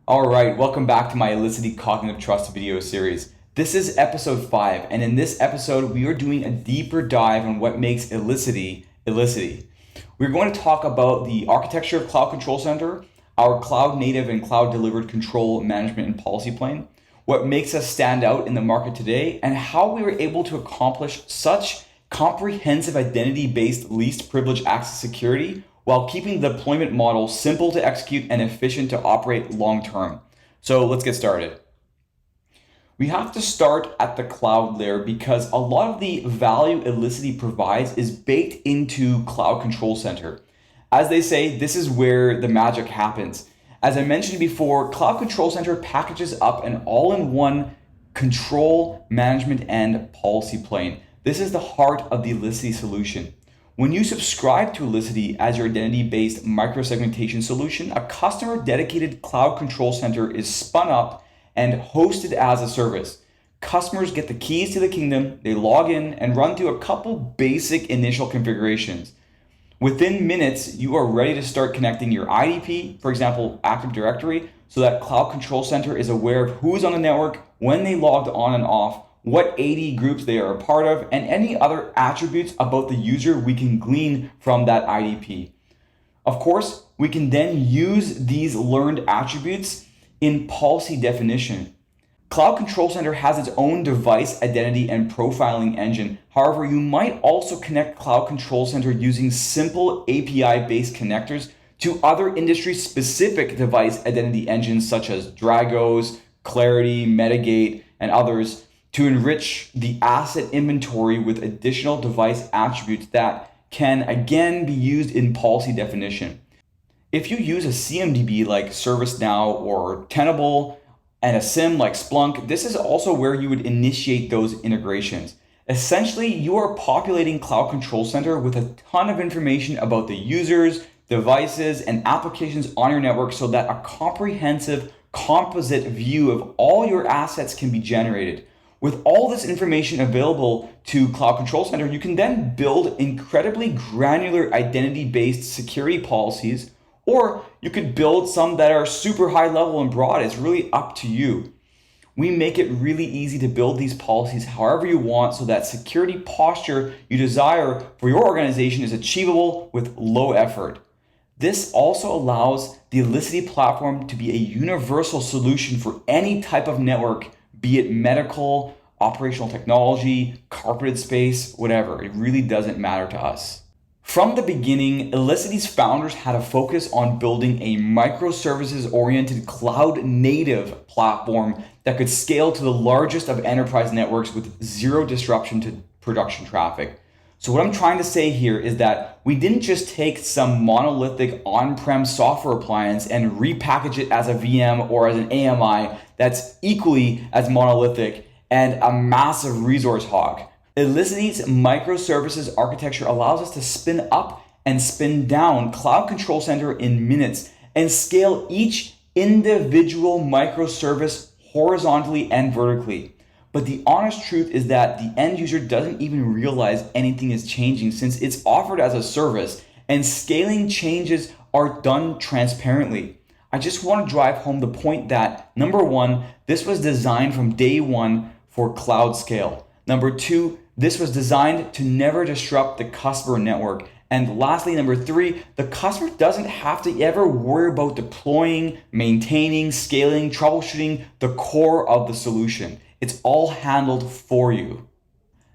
All right, welcome back to my Elisity Cognitive Trust video series. This is episode 5, and in this episode, we are doing a deeper dive on what makes Elisity Elisity. We're going to talk about the architecture of Cloud Control Center, our cloud native and cloud delivered control management and policy plane, what makes us stand out in the market today, and how we were able to accomplish such comprehensive identity-based least privilege access security while keeping the deployment model simple to execute and efficient to operate long-term. So let's get started. We have to start at the cloud layer because a lot of the value Elisity provides is baked into Cloud Control Center. As they say, this is where the magic happens. As I mentioned before, Cloud Control Center packages up an all-in-one control, management, and policy plane. This is the heart of the Elisity solution. When you subscribe to Elisity as your identity-based microsegmentation solution, a customer-dedicated Cloud Control Center is spun up and hosted as a service. Customers get the keys to the kingdom, they log in and run through a couple basic initial configurations. Within minutes, you are ready to start connecting your IDP, for example, Active Directory, so that Cloud Control Center is aware of who's on the network, when they logged on and off, what AD groups they are a part of, and any other attributes about the user we can glean from that IDP. Of course, we can then use these learned attributes in policy definition. Cloud Control Center has its own device identity and profiling engine. However, you might also connect Cloud Control Center using simple API-based connectors to other industry-specific device identity engines such as Dragos, Clarity, Metagate, and others, to enrich the asset inventory with additional device attributes that can again be used in policy definition. If you use a CMDB like ServiceNow or Tenable and a SIM like Splunk, this is also where you would initiate those integrations. Essentially, you are populating Cloud Control Center with a ton of information about the users, devices, and applications on your network so that a comprehensive composite view of all your assets can be generated. With all this information available to Cloud Control Center, you can then build incredibly granular identity-based security policies, or you could build some that are super high level and broad. It's really up to you. We make it really easy to build these policies however you want so that security posture you desire for your organization is achievable with low effort. This also allows the Elisity platform to be a universal solution for any type of network, be it medical, operational technology, carpeted space, whatever. It really doesn't matter to us. From the beginning, Elicity's founders had a focus on building a microservices-oriented cloud-native platform that could scale to the largest of enterprise networks with zero disruption to production traffic. So what I'm trying to say here is that we didn't just take some monolithic on-prem software appliance and repackage it as a VM or as an AMI that's equally as monolithic and a massive resource hog. Elicity's microservices architecture allows us to spin up and spin down Cloud Control Center in minutes and scale each individual microservice horizontally and vertically. But the honest truth is that the end user doesn't even realize anything is changing since it's offered as a service and scaling changes are done transparently. I just want to drive home the point that, number one, this was designed from day one for cloud scale. Number two, this was designed to never disrupt the customer network. And lastly, number three, the customer doesn't have to ever worry about deploying, maintaining, scaling, troubleshooting the core of the solution. It's all handled for you.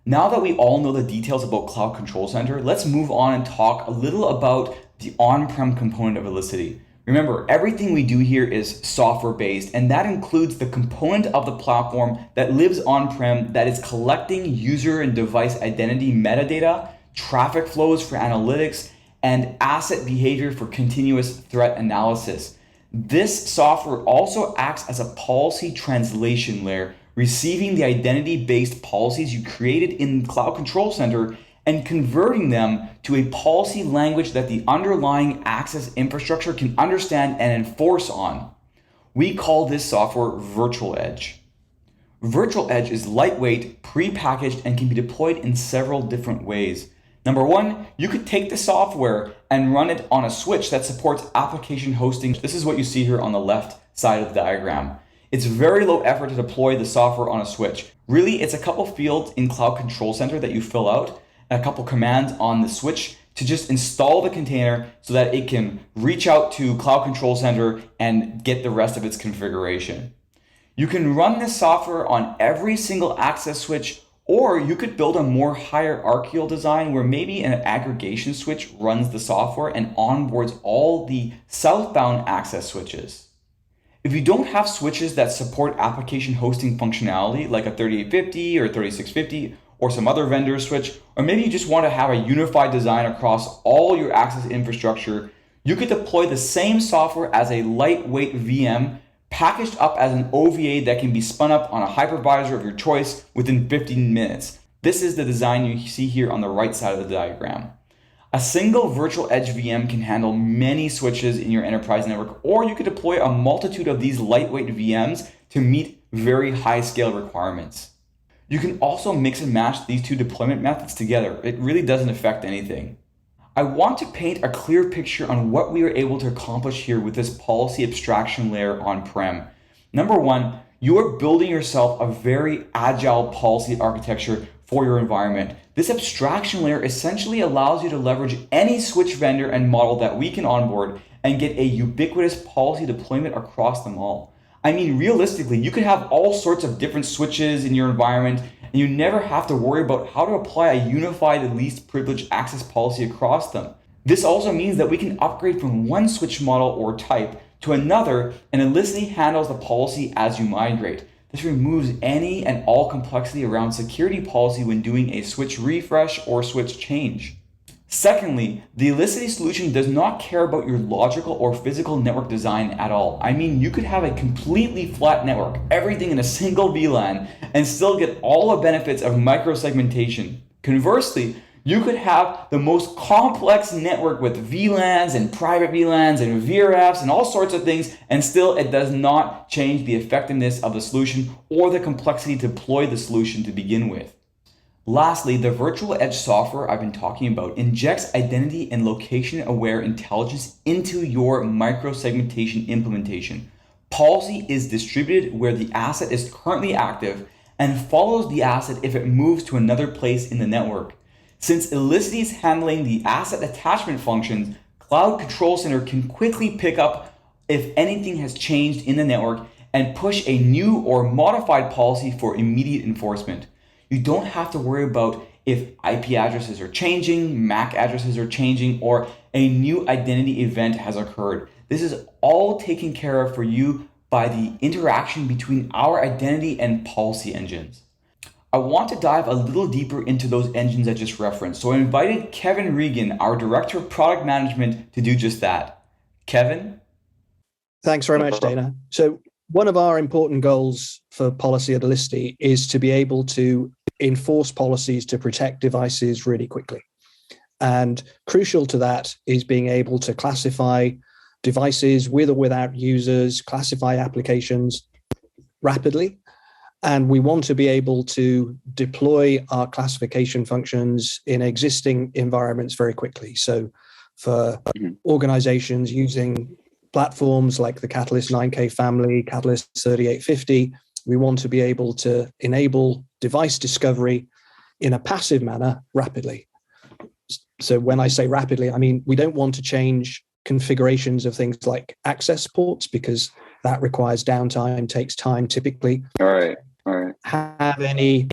Now that we all know the details about Cloud Control Center, let's move on and talk a little about the on-prem component of Elisity. Remember, everything we do here is software-based, and that includes the component of the platform that lives on-prem that is collecting user and device identity metadata, traffic flows for analytics, and asset behavior for continuous threat analysis. This software also acts as a policy translation layer, receiving the identity-based policies you created in Cloud Control Center and converting them to a policy language that the underlying access infrastructure can understand and enforce on. We call this software Virtual Edge. Virtual Edge is lightweight, pre-packaged, and can be deployed in several different ways. Number one, you could take the software and run it on a switch that supports application hosting. This is what you see here on the left side of the diagram. It's very low effort to deploy the software on a switch. Really, it's a couple fields in Cloud Control Center that you fill out, and a couple commands on the switch to just install the container so that it can reach out to Cloud Control Center and get the rest of its configuration. You can run this software on every single access switch, or you could build a more hierarchical design where maybe an aggregation switch runs the software and onboards all the southbound access switches. If you don't have switches that support application hosting functionality like a 3850 or 3650 or some other vendor switch, or maybe you just want to have a unified design across all your access infrastructure, you could deploy the same software as a lightweight VM packaged up as an OVA that can be spun up on a hypervisor of your choice within 15 minutes. This is the design you see here on the right side of the diagram. A single virtual edge VM can handle many switches in your enterprise network, or you could deploy a multitude of these lightweight VMs to meet very high scale requirements. You can also mix and match these two deployment methods together. It really doesn't affect anything. I want to paint a clear picture on what we are able to accomplish here with this policy abstraction layer on-prem. Number one, you are building yourself a very agile policy architecture for your environment. This abstraction layer essentially allows you to leverage any switch vendor and model that we can onboard and get a ubiquitous policy deployment across them all. I mean, realistically, you could have all sorts of different switches in your environment, and you never have to worry about how to apply a unified least privilege access policy across them. This also means that we can upgrade from one switch model or type to another, and Elisity handles the policy as you migrate. This removes any and all complexity around security policy when doing a switch refresh or switch change. Secondly, the Elisity solution does not care about your logical or physical network design at all. I mean, you could have a completely flat network, everything in a single VLAN, and still get all the benefits of microsegmentation. Conversely, you could have the most complex network with VLANs and private VLANs and VRFs and all sorts of things, and still it does not change the effectiveness of the solution or the complexity to deploy the solution to begin with. Lastly, the virtual edge software I've been talking about injects identity and location-aware intelligence into your microsegmentation implementation. Policy is distributed where the asset is currently active and follows the asset if it moves to another place in the network. Since Elisity is handling the asset attachment functions, Cloud Control Center can quickly pick up if anything has changed in the network and push a new or modified policy for immediate enforcement. You don't have to worry about if IP addresses are changing, MAC addresses are changing, or a new identity event has occurred. This is all taken care of for you by the interaction between our identity and policy engines. I want to dive a little deeper into those engines I just referenced, so I invited Kevin Regan, our Director of Product Management, to do just that. Kevin? Thanks very much, Dana. So one of our important goals for policy at Elisity is to be able to enforce policies to protect devices really quickly. And crucial to that is being able to classify devices with or without users, classify applications rapidly. And we want to be able to deploy our classification functions in existing environments very quickly. So for organizations using platforms like the Catalyst 9K family, Catalyst 3850, we want to be able to enable device discovery in a passive manner rapidly. So when I say rapidly, I mean, we don't want to change configurations of things like access ports because that requires downtime, takes time typically. All right. Have any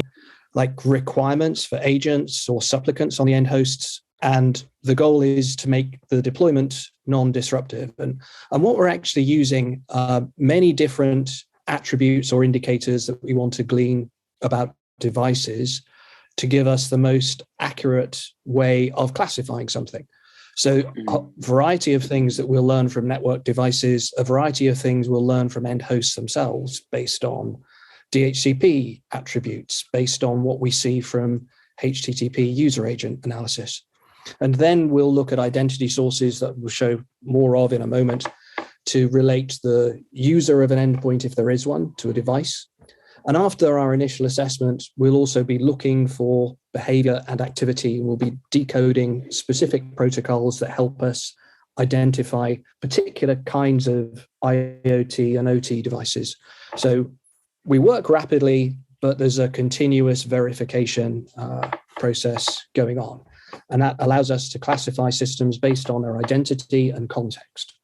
like requirements for agents or supplicants on the end hosts. And the goal is to make the deployment non-disruptive. And what we're actually using many different attributes or indicators that we want to glean about devices to give us the most accurate way of classifying something. So a variety of things that we'll learn from network devices, a variety of things we'll learn from end hosts themselves based on DHCP attributes, based on what we see from HTTP user agent analysis. And then we'll look at identity sources that we'll show more of in a moment to relate the user of an endpoint, if there is one, to a device. And after our initial assessment, we'll also be looking for behavior and activity. We'll be decoding specific protocols that help us identify particular kinds of IoT and OT devices. So we work rapidly, but there's a continuous verification process going on. And that allows us to classify systems based on their identity and context,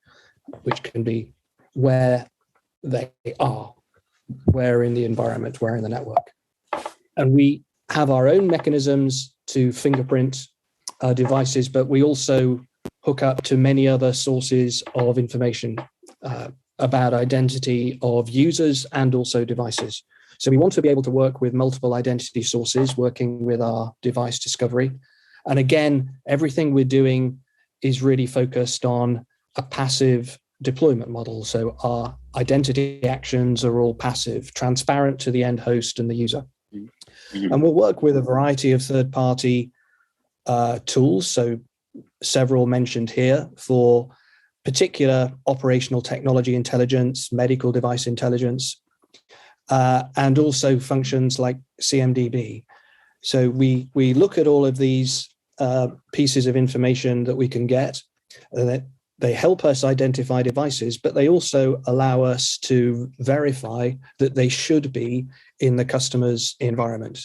which can be where they are, where in the environment, where in the network. And we have our own mechanisms to fingerprint devices, but we also hook up to many other sources of information about identity of users and also devices. So we want to be able to work with multiple identity sources, working with our device discovery. And again, everything we're doing is really focused on a passive deployment model. So our identity actions are all passive, transparent to the end host and the user. Mm-hmm. And we'll work with a variety of third-party tools, so several mentioned here, for particular operational technology intelligence, medical device intelligence, and also functions like CMDB. So we look at all of these pieces of information that we can get, that they help us identify devices, but they also allow us to verify that they should be in the customer's environment,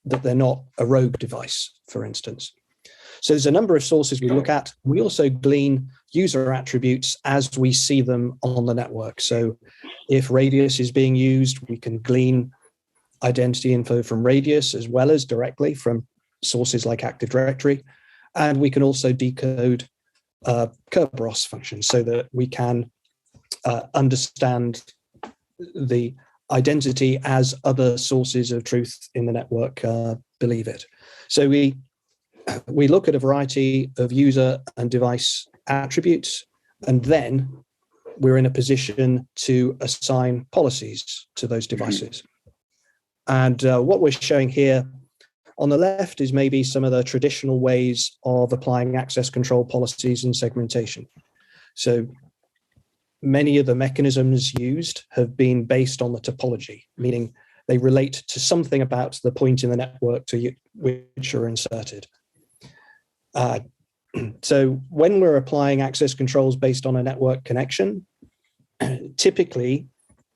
that they're not a rogue device, for instance. So there's a number of sources we look at. We also glean user attributes as we see them on the network. So if Radius is being used, we can glean identity info from Radius as well as directly from sources like Active Directory. And we can also decode Kerberos functions so that we can understand the identity as other sources of truth in the network believe it. So we look at a variety of user and device attributes, and then we're in a position to assign policies to those devices. And what we're showing here on the left is maybe some of the traditional ways of applying access control policies and segmentation. So many of the mechanisms used have been based on the topology, meaning they relate to something about the point in the network to which are inserted. So when we're applying access controls based on a network connection, typically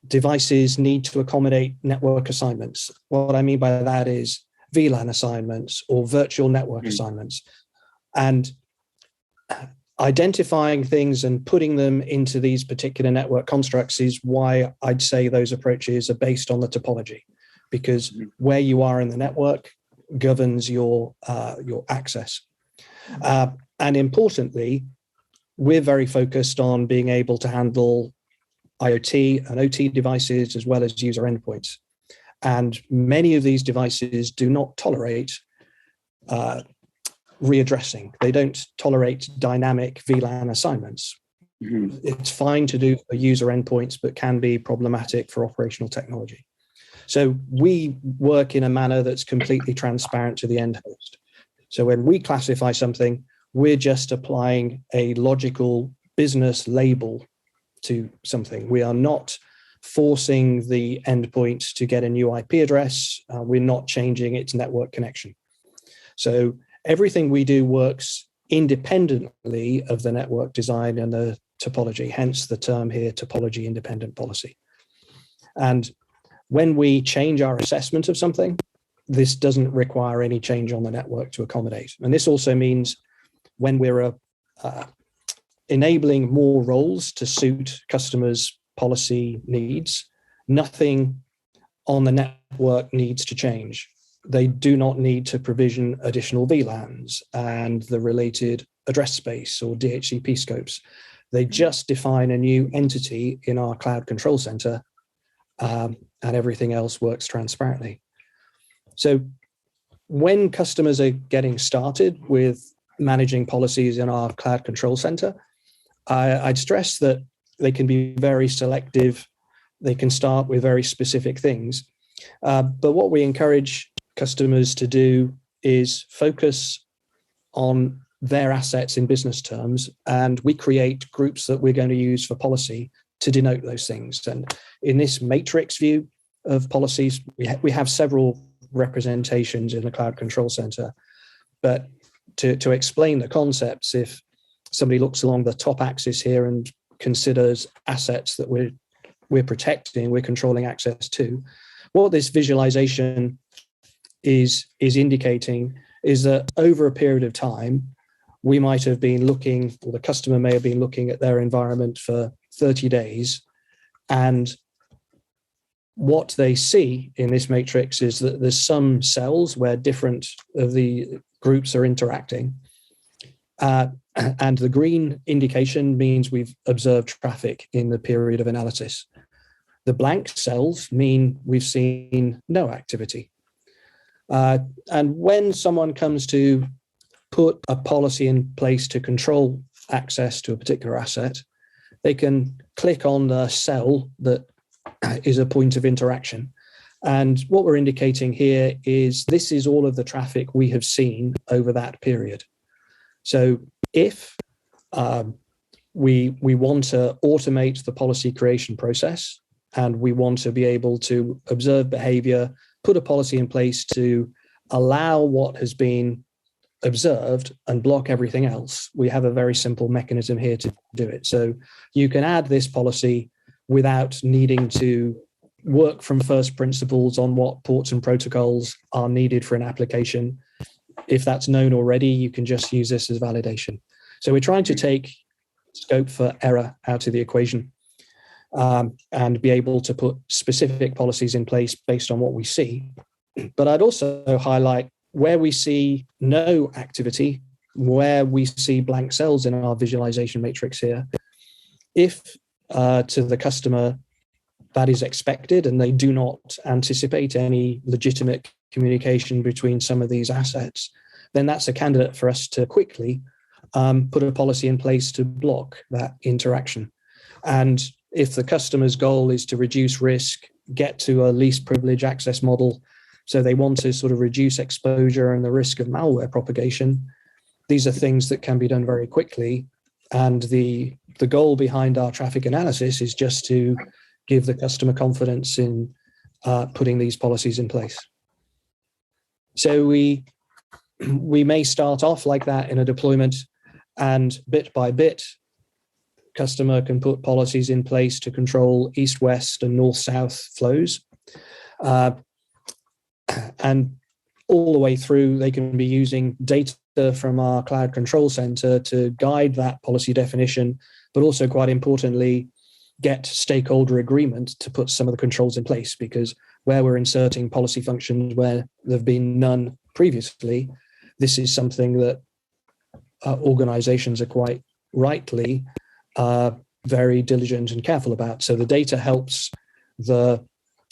devices need to accommodate network assignments. What I mean by that is VLAN assignments or virtual network assignments. And identifying things and putting them into these particular network constructs is why I'd say those approaches are based on the topology, because where you are in the network governs your access. And importantly, we're very focused on being able to handle IoT and OT devices as well as user endpoints. And many of these devices do not tolerate readdressing. They don't tolerate dynamic VLAN assignments. It's fine to do for user endpoints, but can be problematic for operational technology. So we work in a manner that's completely transparent to the end host. So when we classify something, we're just applying a logical business label to something. We are not forcing the endpoint to get a new IP address. We're not changing its network connection. So everything we do works independently of the network design and the topology, hence the term here, topology independent policy. And when we change our assessment of something, this doesn't require any change on the network to accommodate. And this also means when we're enabling more roles to suit customers' policy needs, nothing on the network needs to change. They do not need to provision additional VLANs and the related address space or DHCP scopes. They just define a new entity in our cloud control center, and everything else works transparently. So when customers are getting started with managing policies in our cloud control center, I'd stress that they can be very selective. They can start with very specific things. But what we encourage customers to do is focus on their assets in business terms, and we create groups that we're going to use for policy to denote those things. And in this matrix view of policies, we have several representations in the Cloud Control Center. But to explain the concepts, if somebody looks along the top axis here and considers assets that we're protecting, we're controlling access to. What this visualization is indicating is that over a period of time, we might have been looking, or the customer may have been looking at their environment for 30 days. And what they see in this matrix is that there's some cells where different of the groups are interacting. And the green indication means we've observed traffic in the period of analysis. The blank cells mean we've seen no activity. And when someone comes to put a policy in place to control access to a particular asset, they can click on the cell that is a point of interaction. And what we're indicating here is this is all of the traffic we have seen over that period. So if we want to automate the policy creation process, and we want to be able to observe behavior, put a policy in place to allow what has been observed and block everything else, we have a very simple mechanism here to do it. So you can add this policy without needing to work from first principles on what ports and protocols are needed for an application. If that's known already, you can just use this as validation. So we're trying to take scope for error out of the equation, and be able to put specific policies in place based on what we see. But I'd also highlight where we see no activity, where we see blank cells in our visualization matrix here. If to the customer that is expected and they do not anticipate any legitimate communication between some of these assets, then that's a candidate for us to quickly put a policy in place to block that interaction. And if the customer's goal is to reduce risk, get to a least privilege access model, so they want to sort of reduce exposure and the risk of malware propagation, these are things that can be done very quickly. And the goal behind our traffic analysis is just to give the customer confidence in putting these policies in place. So we may start off like that in a deployment, and bit by bit, customer can put policies in place to control east-west and north-south flows. And all the way through, they can be using data from our cloud control center to guide that policy definition, but also, quite importantly, get stakeholder agreement to put some of the controls in place, because where we're inserting policy functions where there have been none previously, this is something that organizations are quite rightly very diligent and careful about. So the data helps the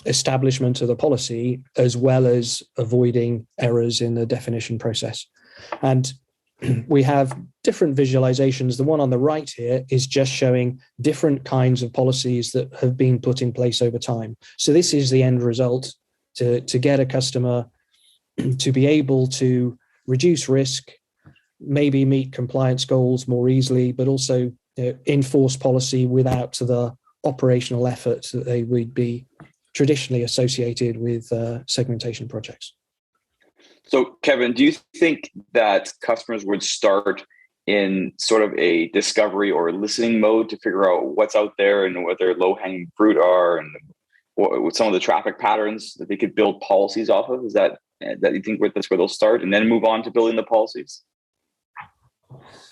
establishment of the policy as well as avoiding errors in the definition process. And we have different visualizations. The one on the right here is just showing different kinds of policies that have been put in place over time. So this is the end result, to get a customer to be able to reduce risk, maybe meet compliance goals more easily, but also enforce policy without the operational effort that they would be traditionally associated with segmentation projects. So, Kevin, do you think that customers would start in sort of a discovery or listening mode to figure out what's out there and what their low-hanging fruit are, and what some of the traffic patterns that they could build policies off of? Is that you think that's where they'll start and then move on to building the policies?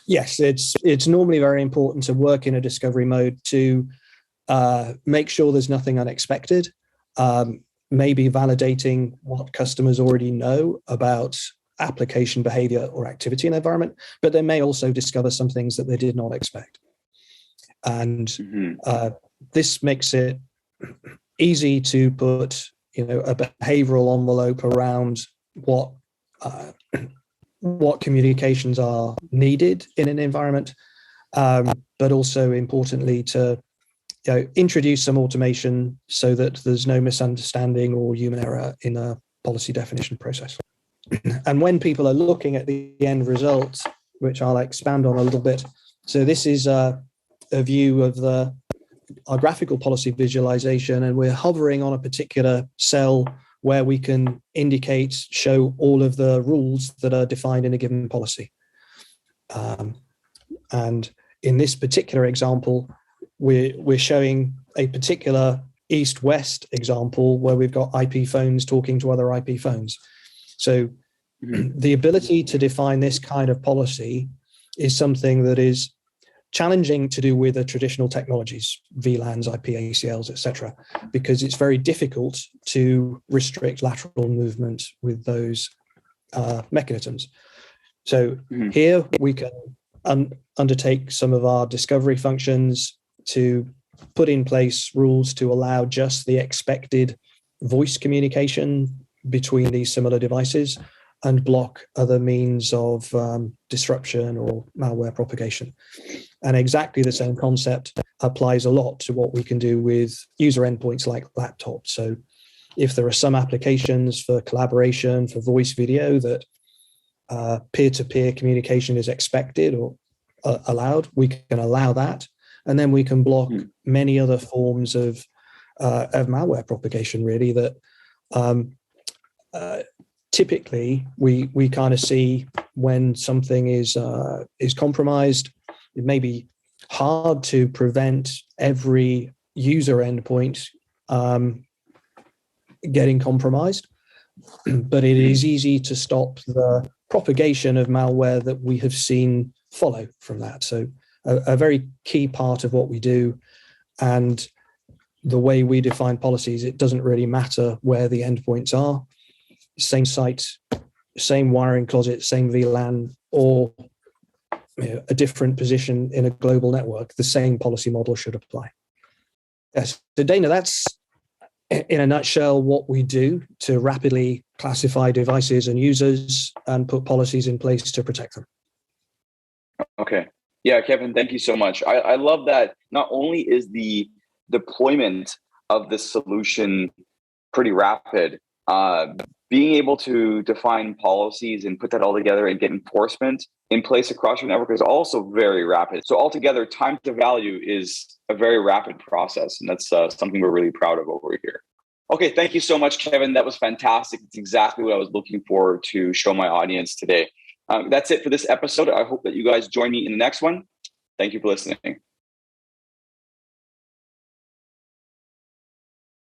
Yes, it's normally very important to work in a discovery mode to make sure there's nothing unexpected, maybe validating what customers already know about application behavior or activity in the environment, but they may also discover some things that they did not expect. And this makes it easy to put a behavioral envelope around what communications are needed in an environment, but also importantly to introduce some automation so that there's no misunderstanding or human error in a policy definition process. And when people are looking at the end result, which I'll expand on a little bit, so this is a view of our graphical policy visualization, and we're hovering on a particular cell where we can show all of the rules that are defined in a given policy. And in this particular example, we're showing a particular east-west example where we've got IP phones talking to other IP phones. So the ability to define this kind of policy is something that is challenging to do with the traditional technologies, VLANs, IP ACLs, etc., because it's very difficult to restrict lateral movement with those mechanisms. So here we can undertake some of our discovery functions to put in place rules to allow just the expected voice communication between these similar devices and block other means of disruption or malware propagation. And exactly the same concept applies a lot to what we can do with user endpoints like laptops. So if there are some applications for collaboration, for voice video, that peer-to-peer communication is expected or allowed, we can allow that. And then we can block many other forms of malware propagation, really, that typically we kind of see when something is compromised. It may be hard to prevent every user endpoint getting compromised, but it is easy to stop the propagation of malware that we have seen follow from that. So a very key part of what we do, and the way we define policies, it doesn't really matter where the endpoints are. Same site, same wiring closet, same VLAN, or a different position in a global network, the same policy model should apply. Yes. So Dana, that's in a nutshell what we do to rapidly classify devices and users and put policies in place to protect them. Okay. Yeah, Kevin, thank you so much. I love that not only is the deployment of this solution pretty rapid, being able to define policies and put that all together and get enforcement in place across your network is also very rapid. So altogether, time to value is a very rapid process. And that's something we're really proud of over here. Okay, thank you so much, Kevin. That was fantastic. It's exactly what I was looking for to show my audience today. That's it for this episode. I hope that you guys join me in the next one. Thank you for listening.